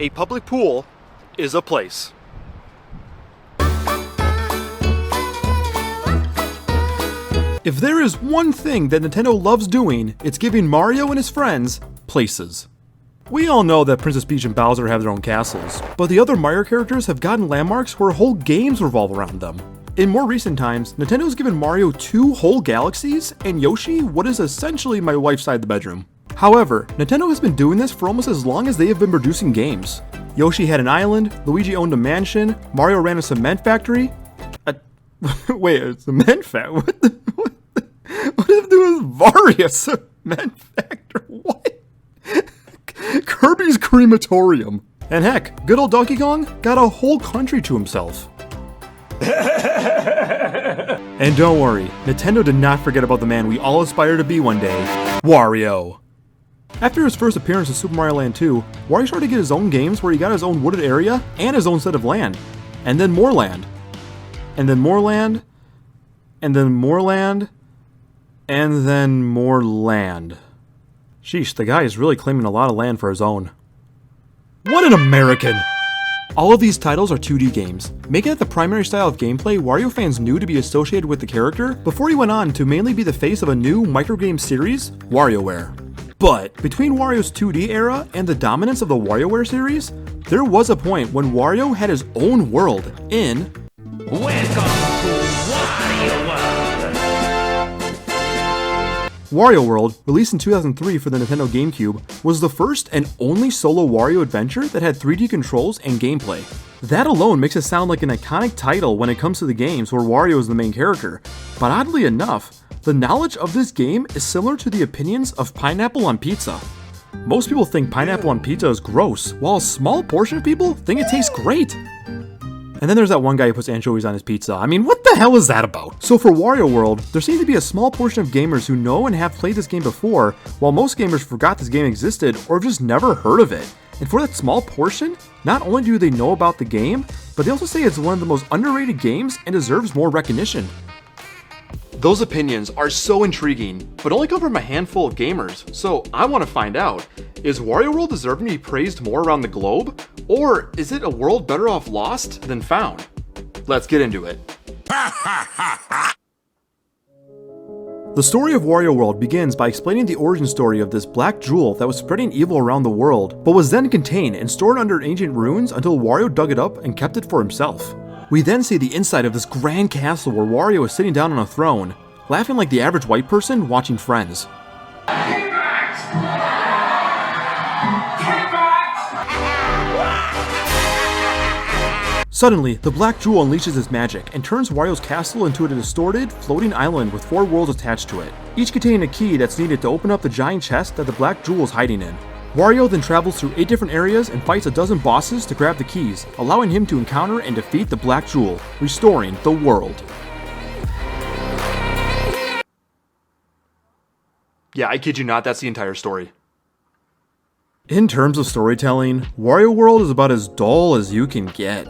A public pool is a place. If there is one thing that Nintendo loves doing, it's giving Mario and his friends places. We all know that Princess Peach and Bowser have their own castles, but the other Mario characters have gotten landmarks where whole games revolve around them. In more recent times, Nintendo's given Mario 2 whole galaxies, and Yoshi what is essentially my wife's side of the bedroom. However, Nintendo has been doing this for almost as long as they have been producing games. Yoshi had an island, Luigi owned a mansion, Mario ran a cement factory. Wait, a cement factory? What does it do with Wario? Cement factory? What? Kirby's crematorium. And heck, good old Donkey Kong got a whole country to himself. And don't worry, Nintendo did not forget about the man we all aspire to be one day, Wario. After his first appearance in Super Mario Land 2, Wario started to get his own games where he got his own wooded area and his own set of land. And then more land. And then more land. And then more land. And then more land. Sheesh, the guy is really claiming a lot of land for his own. What an American! All of these titles are 2D games, making it the primary style of gameplay Wario fans knew to be associated with the character before he went on to mainly be the face of a new microgame series, WarioWare. But between Wario's 2D era and the dominance of the WarioWare series, there was a point when Wario had his own world in Welcome to Wario World! Wario World, released in 2003 for the Nintendo GameCube, was the first and only solo Wario adventure that had 3D controls and gameplay. That alone makes it sound like an iconic title when it comes to the games where Wario is the main character, but oddly enough, the knowledge of this game is similar to the opinions of pineapple on pizza. Most people think pineapple on pizza is gross, while a small portion of people think it tastes great. And then there's that one guy who puts anchovies on his pizza. I mean, what the hell is that about? So for Wario World, there seems to be a small portion of gamers who know and have played this game before, while most gamers forgot this game existed or have just never heard of it. And for that small portion, not only do they know about the game, but they also say it's one of the most underrated games and deserves more recognition. Those opinions are so intriguing, but only come from a handful of gamers, so I want to find out, is Wario World deserving to be praised more around the globe? Or is it a world better off lost than found? Let's get into it. The story of Wario World begins by explaining the origin story of this black jewel that was spreading evil around the world, but was then contained and stored under ancient ruins until Wario dug it up and kept it for himself. We then see the inside of this grand castle where Wario is sitting down on a throne, laughing like the average white person watching Friends. Suddenly, the black jewel unleashes its magic and turns Wario's castle into a distorted, floating island with 4 worlds attached to it, each containing a key that's needed to open up the giant chest that the black jewel is hiding in. Wario then travels through 8 different areas and fights a dozen bosses to grab the keys, allowing him to encounter and defeat the Black Jewel, restoring the world. Yeah, I kid you not, that's the entire story. In terms of storytelling, Wario World is about as dull as you can get.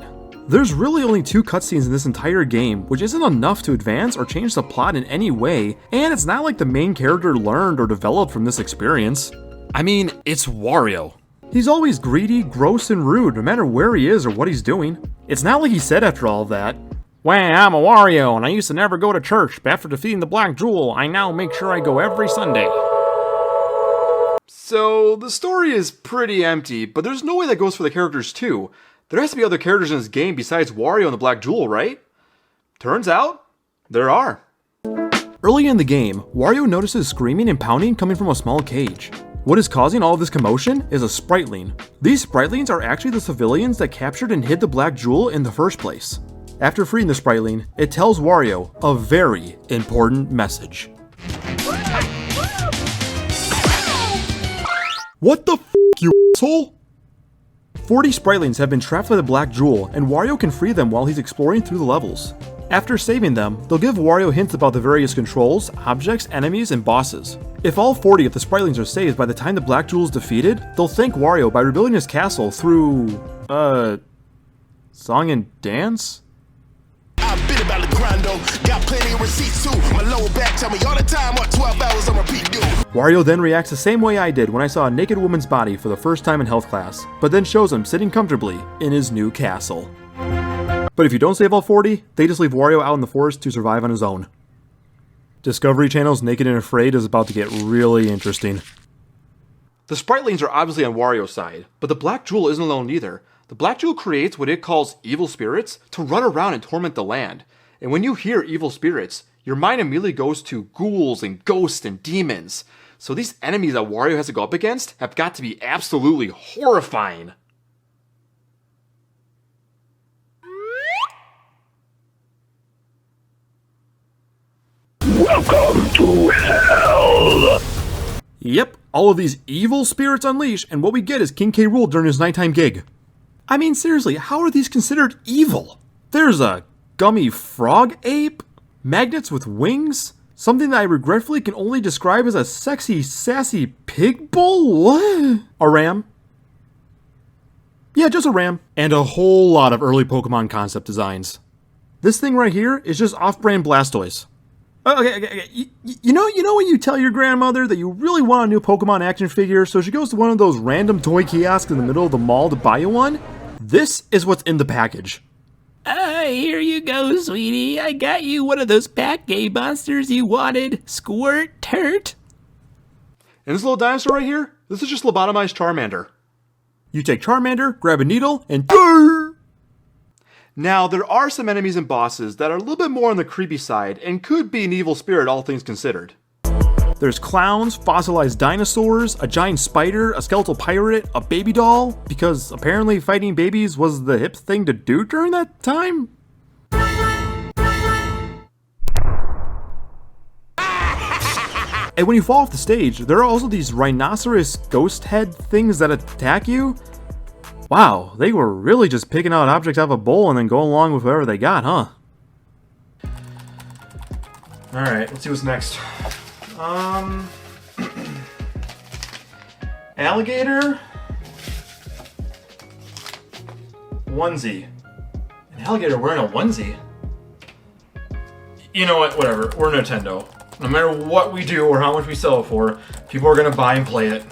There's really only 2 cutscenes in this entire game, which isn't enough to advance or change the plot in any way, and it's not like the main character learned or developed from this experience. I mean, it's Wario. He's always greedy, gross, and rude no matter where he is or what he's doing. It's not like he said after all of that, "Well, I'm a Wario and I used to never go to church, but after defeating the Black Jewel, I now make sure I go every Sunday." So, the story is pretty empty, but there's no way that goes for the characters too. There has to be other characters in this game besides Wario and the Black Jewel, right? Turns out, there are. Early in the game, Wario notices screaming and pounding coming from a small cage. What is causing all of this commotion is a Spriteling. These Spritelings are actually the civilians that captured and hid the Black Jewel in the first place. After freeing the Spriteling, it tells Wario a very important message. What the f***, you asshole? 40 Spritelings have been trapped by the Black Jewel, and Wario can free them while he's exploring through the levels. After saving them, they'll give Wario hints about the various controls, objects, enemies, and bosses. If all 40 of the Spritelings are saved by the time the Black Jewel is defeated, they'll thank Wario by rebuilding his castle through... song and dance? I've been about to grind though. Got plenty of receipts too. My lower back tell me all the time what 12 hours on repeat do. Wario then reacts the same way I did when I saw a naked woman's body for the first time in health class, but then shows him sitting comfortably in his new castle. But if you don't save all 40, they just leave Wario out in the forest to survive on his own. Discovery Channel's Naked and Afraid is about to get really interesting. The Spritelings are obviously on Wario's side, but the Black Jewel isn't alone either. The Black Jewel creates what it calls evil spirits to run around and torment the land. And when you hear evil spirits, your mind immediately goes to ghouls and ghosts and demons. So these enemies that Wario has to go up against have got to be absolutely horrifying. Welcome to hell! Yep, all of these evil spirits unleash, and what we get is King K. Rool during his nighttime gig. I mean, seriously, how are these considered evil? There's a gummy frog ape, magnets with wings, something that I regretfully can only describe as a sexy, sassy pig bull? What? A ram? Yeah, just a ram. And a whole lot of early Pokemon concept designs. This thing right here is just off-brand Blastoise. Okay. You know when you tell your grandmother that you really want a new Pokemon action figure, so she goes to one of those random toy kiosks in the middle of the mall to buy you one? This is what's in the package. Here you go, sweetie. I got you one of those pack-gay monsters you wanted. Squirt, turt. And this little dinosaur right here, this is just lobotomized Charmander. You take Charmander, grab a needle, and Now, there are some enemies and bosses that are a little bit more on the creepy side and could be an evil spirit, all things considered. There's clowns, fossilized dinosaurs, a giant spider, a skeletal pirate, a baby doll, because apparently fighting babies was the hip thing to do during that time? And when you fall off the stage, there are also these rhinoceros ghost head things that attack you. Wow, they were really just picking out objects out of a bowl and then going along with whatever they got, huh? Alright, let's see what's next. Alligator onesie. An alligator wearing a onesie? You know what, whatever, we're Nintendo. No matter what we do or how much we sell it for, people are gonna buy and play it.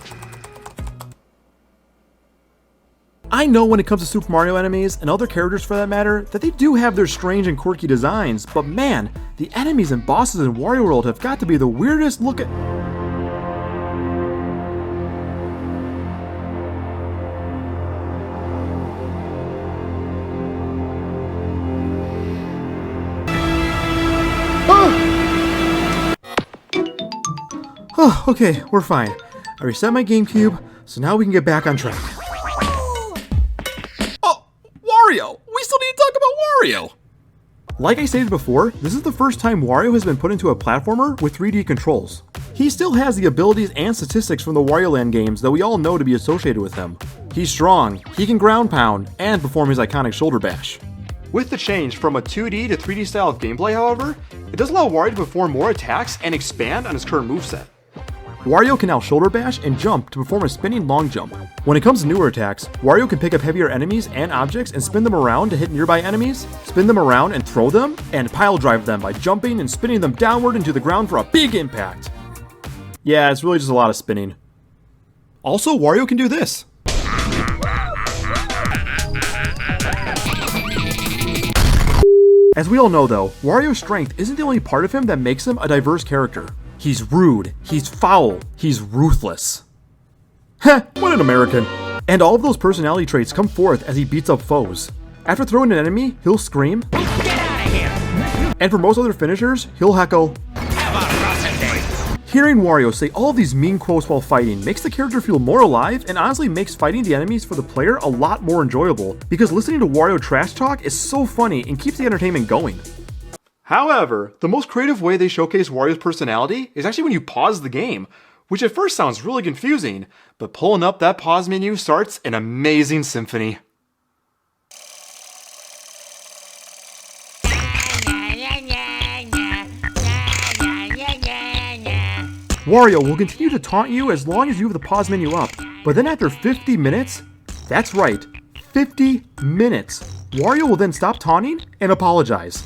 I know when it comes to Super Mario enemies, and other characters for that matter, that they do have their strange and quirky designs, but man, the enemies and bosses in Wario World have got to be the weirdest looking. Oh, okay, we're fine. I reset my GameCube, so now we can get back on track. Oh, Wario! We still need to talk about Wario! Like I stated before, this is the first time Wario has been put into a platformer with 3D controls. He still has the abilities and statistics from the Wario Land games that we all know to be associated with him. He's strong, he can ground pound, and perform his iconic shoulder bash. With the change from a 2D to 3D style of gameplay, however, it does allow Wario to perform more attacks and expand on his current moveset. Wario can now shoulder bash and jump to perform a spinning long jump. When it comes to newer attacks, Wario can pick up heavier enemies and objects and spin them around to hit nearby enemies, spin them around and throw them, and pile drive them by jumping and spinning them downward into the ground for a big impact. Yeah, it's really just a lot of spinning. Also, Wario can do this. As we all know though, Wario's strength isn't the only part of him that makes him a diverse character. He's rude, he's foul, he's ruthless. Heh, what an American. And all of those personality traits come forth as he beats up foes. After throwing an enemy, he'll scream. Get out of here! And for most other finishers, he'll heckle. Have a rotten day! Hearing Wario say all of these mean quotes while fighting makes the character feel more alive and honestly makes fighting the enemies for the player a lot more enjoyable because listening to Wario trash talk is so funny and keeps the entertainment going. However, the most creative way they showcase Wario's personality is actually when you pause the game, which at first sounds really confusing, but pulling up that pause menu starts an amazing symphony. Wario will continue to taunt you as long as you have the pause menu up, but then after 50 minutes, that's right, 50 minutes, Wario will then stop taunting and apologize.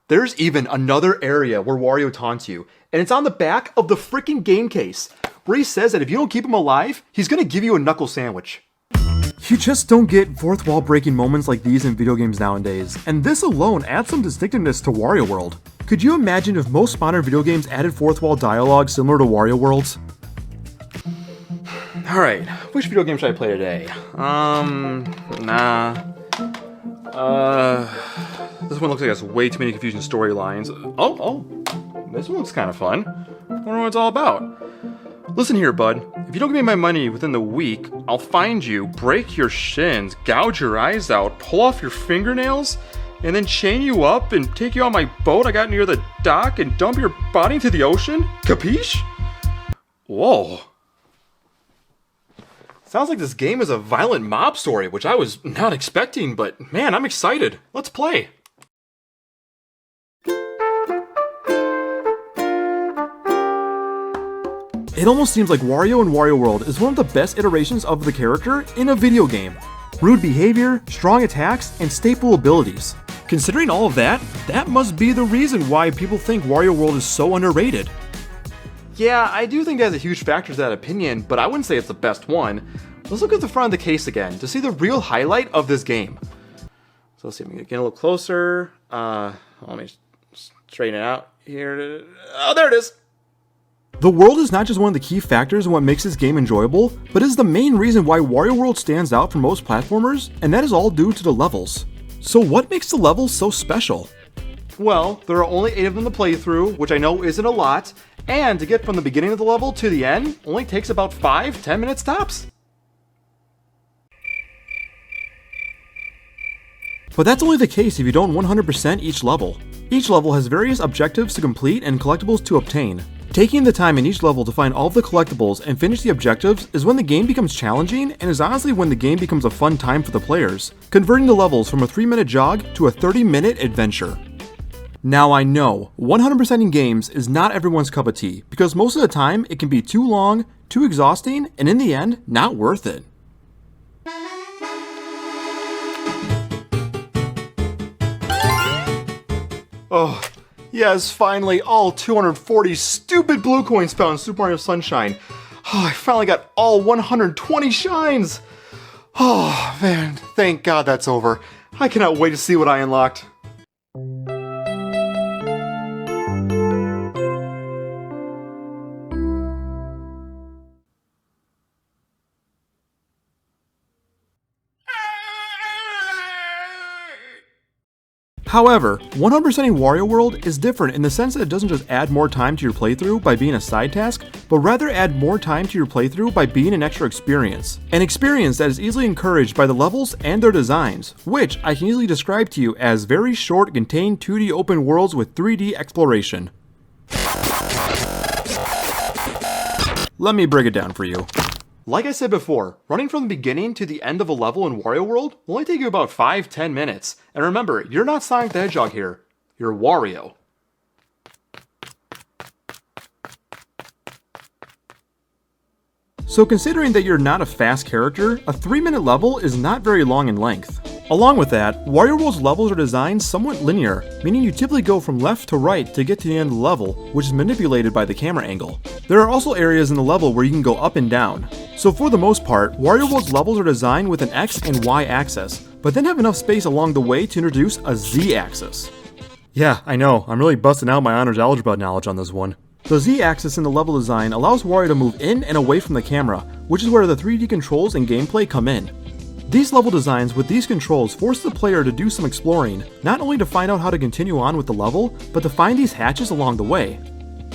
There's even another area where Wario taunts you, and it's on the back of the freaking game case, where he says that if you don't keep him alive, he's gonna give you a knuckle sandwich. You just don't get fourth wall breaking moments like these in video games nowadays, and this alone adds some distinctiveness to Wario World. Could you imagine if most modern video games added fourth wall dialogue similar to Wario World's? Alright, which video game should I play today? This one looks like it has way too many confusing storylines. Oh, this one looks kind of fun. I wonder what it's all about. Listen here, bud. If you don't give me my money within the week, I'll find you, break your shins, gouge your eyes out, pull off your fingernails, and then chain you up and take you on my boat I got near the dock and dump your body into the ocean? Capiche? Whoa. Sounds like this game is a violent mob story, which I was not expecting, but man, I'm excited. Let's play. It almost seems like Wario in Wario World is one of the best iterations of the character in a video game. Rude behavior, strong attacks, and staple abilities. Considering all of that, that must be the reason why people think Wario World is so underrated. Yeah, I do think that has a huge factor to that opinion, but I wouldn't say it's the best one. Let's look at the front of the case again to see the real highlight of this game. So let's see if we can get a little closer. Let me straighten it out here. Oh, there it is! The world is not just one of the key factors in what makes this game enjoyable, but is the main reason why Wario World stands out from most platformers, and that is all due to the levels. So what makes the levels so special? Well, there are only 8 of them to play through, which I know isn't a lot, and to get from the beginning of the level to the end only takes about 5-10 minutes tops. But that's only the case if you don't 100% each level. Each level has various objectives to complete and collectibles to obtain. Taking the time in each level to find all of the collectibles and finish the objectives is when the game becomes challenging and is honestly when the game becomes a fun time for the players, converting the levels from a 3-minute jog to a 30-minute adventure. Now I know, 100% in games is not everyone's cup of tea, because most of the time it can be too long, too exhausting, and in the end, not worth it. Oh, yes, finally, all 240 stupid blue coins found in Super Mario Sunshine. Oh, I finally got all 120 shines! Oh, man, thank God that's over. I cannot wait to see what I unlocked. However, 100% in Wario World is different in the sense that it doesn't just add more time to your playthrough by being a side task, but rather add more time to your playthrough by being an extra experience. An experience that is easily encouraged by the levels and their designs, which I can easily describe to you as very short, contained 2D open worlds with 3D exploration. Let me break it down for you. Like I said before, running from the beginning to the end of a level in Wario World will only take you about 5-10 minutes. And remember, you're not Sonic the Hedgehog here, you're Wario. So considering that you're not a fast character, a 3-minute level is not very long in length. Along with that, Wario World's levels are designed somewhat linear, meaning you typically go from left to right to get to the end of the level, which is manipulated by the camera angle. There are also areas in the level where you can go up and down. So for the most part, Wario World's levels are designed with an X and Y axis, but then have enough space along the way to introduce a Z axis. Yeah, I know, I'm really busting out my honors algebra knowledge on this one. The Z axis in the level design allows Wario to move in and away from the camera, which is where the 3D controls and gameplay come in. These level designs with these controls force the player to do some exploring, not only to find out how to continue on with the level, but to find these hatches along the way.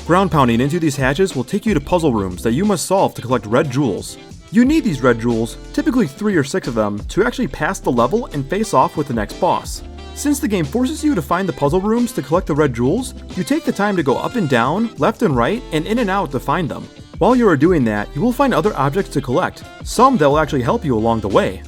Ground pounding into these hatches will take you to puzzle rooms that you must solve to collect red jewels. You need these red jewels, typically 3 or 6 of them, to actually pass the level and face off with the next boss. Since the game forces you to find the puzzle rooms to collect the red jewels, you take the time to go up and down, left and right, and in and out to find them. While you are doing that, you will find other objects to collect, some that will actually help you along the way.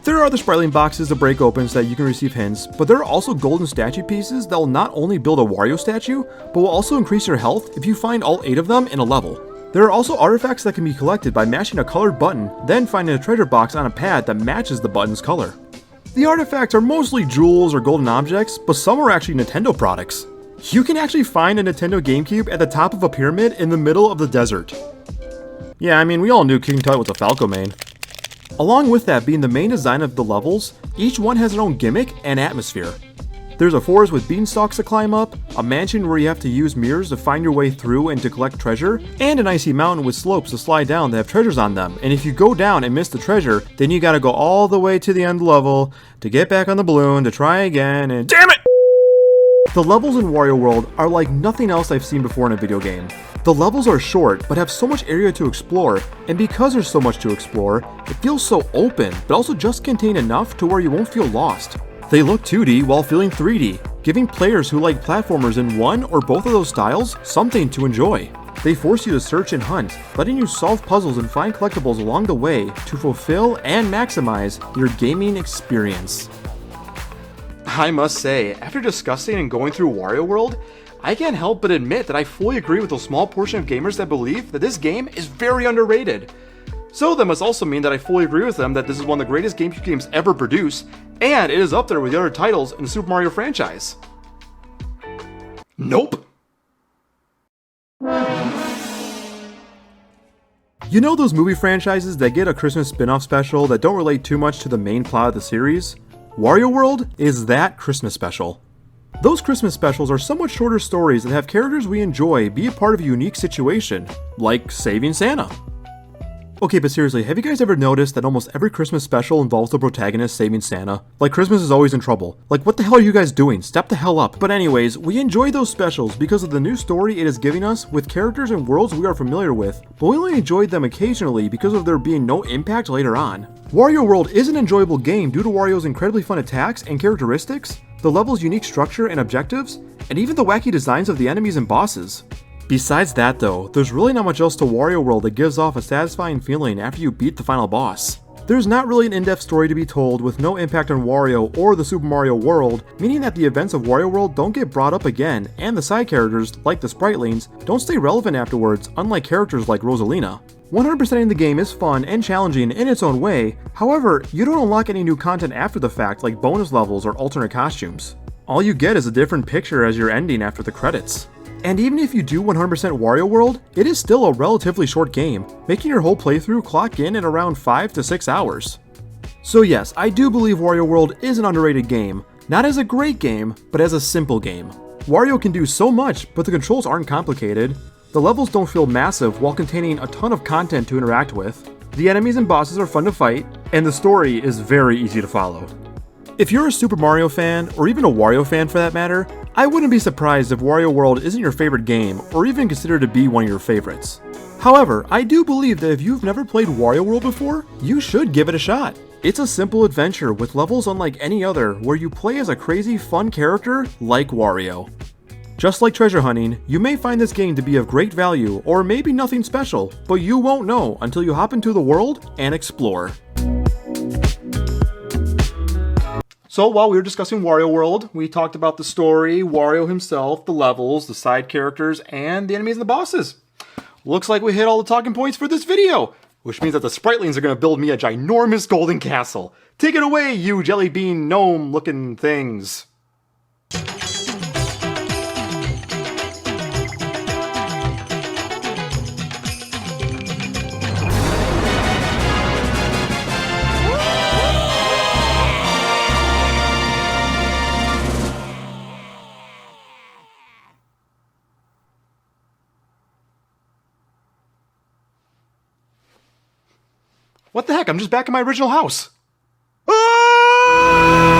There are other Spriteling boxes to break open so that you can receive hints, but there are also golden statue pieces that will not only build a Wario statue, but will also increase your health if you find all 8 of them in a level. There are also artifacts that can be collected by mashing a colored button, then finding a treasure box on a pad that matches the button's color. The artifacts are mostly jewels or golden objects, but some are actually Nintendo products. You can actually find a Nintendo GameCube at the top of a pyramid in the middle of the desert. Yeah, I mean, we all knew King Tut was a Falco main. Along with that being the main design of the levels, each one has their own gimmick and atmosphere. There's a forest with beanstalks to climb up, a mansion where you have to use mirrors to find your way through and to collect treasure, and an icy mountain with slopes to slide down that have treasures on them. And if you go down and miss the treasure, then you gotta go all the way to the end of the level to get back on the balloon to try again, and damn it! The levels in Wario World are like nothing else I've seen before in a video game. The levels are short, but have so much area to explore, and because there's so much to explore, it feels so open, but also just contain enough to where you won't feel lost. They look 2D while feeling 3D, giving players who like platformers in one or both of those styles something to enjoy. They force you to search and hunt, letting you solve puzzles and find collectibles along the way to fulfill and maximize your gaming experience. I must say, after discussing and going through Wario World, I can't help but admit that I fully agree with a small portion of gamers that believe that this game is very underrated. So that must also mean that I fully agree with them that this is one of the greatest GameCube games ever produced, and it is up there with the other titles in the Super Mario franchise. Nope. You know those movie franchises that get a Christmas spin-off special that don't relate too much to the main plot of the series? Wario World is that Christmas special. Those Christmas specials are somewhat shorter stories that have characters we enjoy be a part of a unique situation, like saving Santa. Okay, but seriously, have you guys ever noticed that almost every Christmas special involves the protagonist saving Santa? Like, Christmas is always in trouble. Like, what the hell are you guys doing? Step the hell up. But anyways, we enjoy those specials because of the new story it is giving us with characters and worlds we are familiar with, but we only enjoyed them occasionally because of there being no impact later on. Wario World is an enjoyable game due to Wario's incredibly fun attacks and characteristics, the level's unique structure and objectives, and even the wacky designs of the enemies and bosses. Besides that though, there's really not much else to Wario World that gives off a satisfying feeling after you beat the final boss. There's not really an in-depth story to be told with no impact on Wario or the Super Mario World, meaning that the events of Wario World don't get brought up again, and the side characters, like the Spritelings, don't stay relevant afterwards, unlike characters like Rosalina. 100%ing the game is fun and challenging in its own way, however, you don't unlock any new content after the fact like bonus levels or alternate costumes. All you get is a different picture as your ending after the credits. And even if you do 100% Wario World, it is still a relatively short game, making your whole playthrough clock in at around 5 to 6 hours. So yes, I do believe Wario World is an underrated game, not as a great game, but as a simple game. Wario can do so much, but the controls aren't complicated, the levels don't feel massive while containing a ton of content to interact with, the enemies and bosses are fun to fight, and the story is very easy to follow. If you're a Super Mario fan, or even a Wario fan for that matter, I wouldn't be surprised if Wario World isn't your favorite game, or even considered to be one of your favorites. However, I do believe that if you've never played Wario World before, you should give it a shot. It's a simple adventure with levels unlike any other where you play as a crazy fun character like Wario. Just like treasure hunting, you may find this game to be of great value or maybe nothing special, but you won't know until you hop into the world and explore. So while we were discussing Wario World, we talked about the story, Wario himself, the levels, the side characters, and the enemies and the bosses. Looks like we hit all the talking points for this video, which means that the Spritelings are going to build me a ginormous golden castle. Take it away, you jelly bean gnome looking things. What the heck? I'm just back in my original house. Ah!